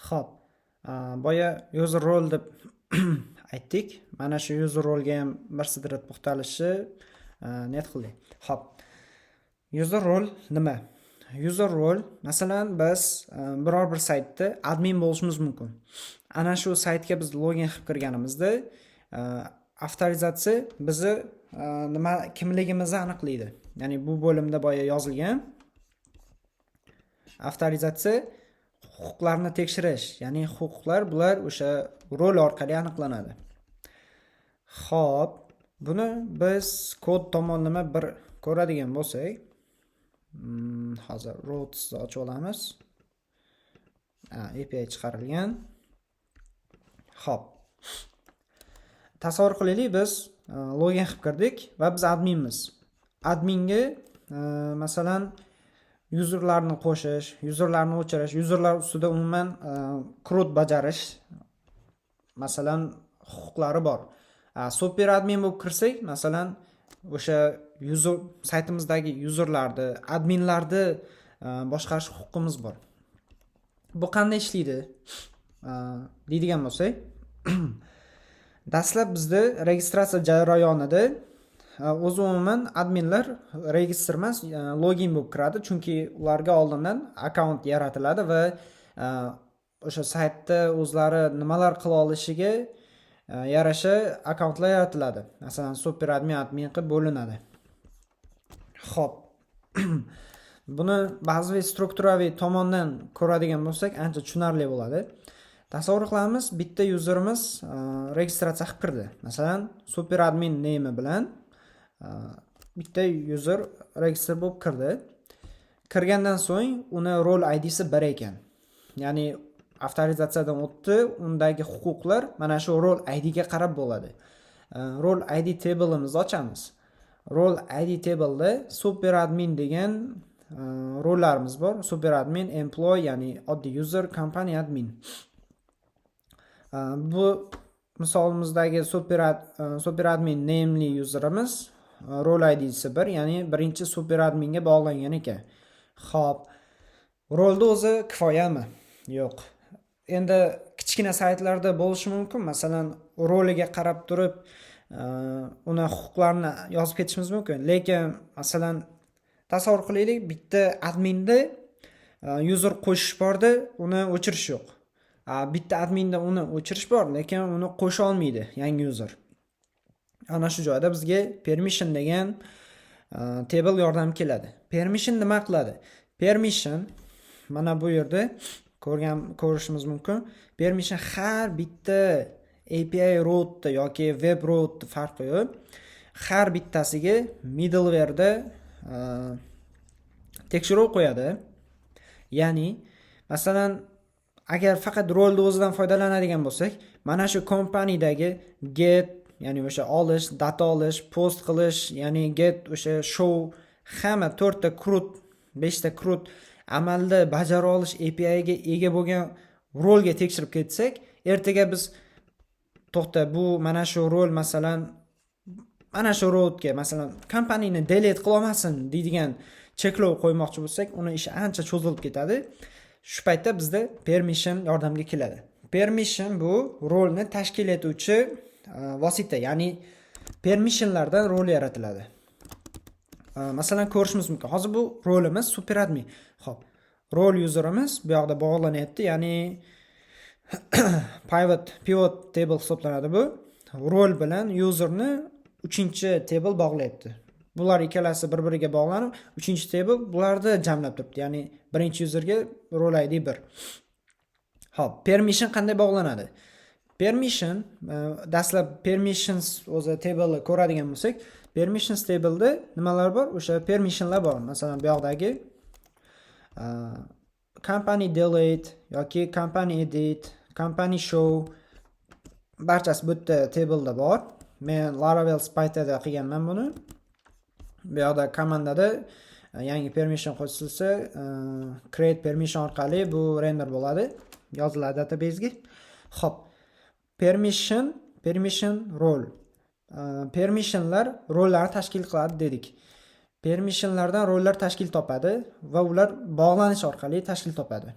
Xo'p, boya user role deb aytdik. Mana shu user role'ga ham bir sidrat to'xtalishni niyat qildik. Xo'p, user role nima? User role, masalan, biz biror bir saytda admin bo'lishimiz mumkin. Ana shu saytga biz login qilib kirganimizda, avtorizatsiya bizni nima kimligimizni aniqlaydi. Ya'ni bu bo'limda boya yozilgan avtorizatsiya huquqlarni tekshirish, ya'ni huquqlar bular o'sha rol orqali aniqlanadi. Xo'p, buni biz kod tomonlama bir ko'radigan bo'lsak, hozir routes ochib olamiz. API chiqarilgan. Xo'p. Tasavvur qilaylik, biz login qilib kirdik va biz adminmiz. Adminga masalan userlarni qo'shish, userlarni o'chirish, userlar ustida umuman CRUD bajarish masalan huquqlari bor. Super admin bo'lib kirsak, masalan o'sha user saytimizdagi userlarni, adminlarni boshqarish huquqimiz bor. Bu qanday ishlaydi? Deydigan bo'lsak, dastlab bizda registratsiya jarayonida o'zi umuman adminlar registr emas, login bo'lib kiradi, chunki ularga oldindan akkaunt yaratiladi va o'sha saytda o'zlari nimalar qila olishiga yarasha akkauntlar yaratiladi. Masalan, super admin, admin qilib bo'linadi. Xo'p. Buni bazaviy strukturaviy tomondan ko'radigan bo'lsak, ancha tushunarli bo'ladi. Tasavvur qilamiz, bitta userimiz registratsiya qilib kirdi. Masalan, super admin name bilan bitta user register bo'lib kirdi. Kirgandan so'ng uni rol ID'si 1 ekan. Ya'ni avtorizatsiyadan o'tdi, undagi huquqlar mana shu rol ID'ga qarab bo'ladi. Rol ID table'imizni ochamiz. Rol ID table'da super admin degan rollarimiz bor. Super admin, employee, ya'ni oddiy user, company admin. Bu misolimizdagi super admin name'li userimiz rol ID'si 1, ya'ni birinchi super adminga bog'langan ekan. Xo'p, rolda o'zi kifoyami? Yo'q. Endi kichkina saytlarda bo'lishi mumkin. Masalan, roliga qarab turib, uni huquqlarini yozib ketishimiz mumkin. Lekin, masalan, tasavvur qilaylik, bitta adminda user qo'shish borda, uni o'chirish yo'q. Bitta adminda uni o'chirish bor, lekin uni qo'sha olmaydi yangi user. Ana shu joyda bizga permission degan table yordam keladi. Permission nima qiladi? Permission mana bu yerda ko'rishimiz mumkin. Permission har bitta API route yoki web route farqi yo'q. Har bittasiga middleware'da tekshiruv qo'yadi. Ya'ni, masalan, agar faqat rolni o'zidan foydalanadigan bo'lsak, mana shu kompaniyadagi get, ya'ni o'sha olish, data olish, post qilish, ya'ni get, o'sha show, hamma 4 ta CRUD, 5 ta CRUD amalda bajara olish API ga ega bo'lgan rolga tekshirib ketsak, ertaga biz to'xta, bu mana shu rol, masalan, mana shu roadga, masalan, kompaniyani delete qila olmasin deydigan cheklov qo'ymoqchi bo'lsak, uni ishi ancha cho'zilib ketadi. Shu paytda bizda permission yordamga keladi. Permission bu rolni tashkil etuvchi vosita, ya'ni permissionlardan rol yaratiladi. Masalan, ko'rishimiz mumkin. Hozir bu rolimiz super admin. Xo'p, rol userimiz bu yoqda bog'lanyapti, ya'ni pivot table hisoblanadi bu. Rol bilan userni 3-table bog'layapti. Bular ikkalasi bir-biriga bog'lanib, 3-table bularni jamlab turibdi. Ya'ni birinchi userga rol ID 1. Xo'p, permission qanday bog'lanadi? Permission, dastlab permissions o'zi table'ni ko'radigan bo'lsak, permissions table'da nimalar bor? O'sha permissionlar bor. Masalan, bu yoqdagi company delete yoki company edit, company show barchasi bu yerda table'da bor. Men Laravel Spyter'da qilganman buni. Bu yoqda komandada yangi permission qo'shilsa, create permission orqali bu render bo'ladi, yoziladi database ga. Xo'p, permission role. Permissionlar rollarni tashkil qiladi dedik. Permissionlardan rollar tashkil topadi va ular bog'lanish orqali tashkil topadi.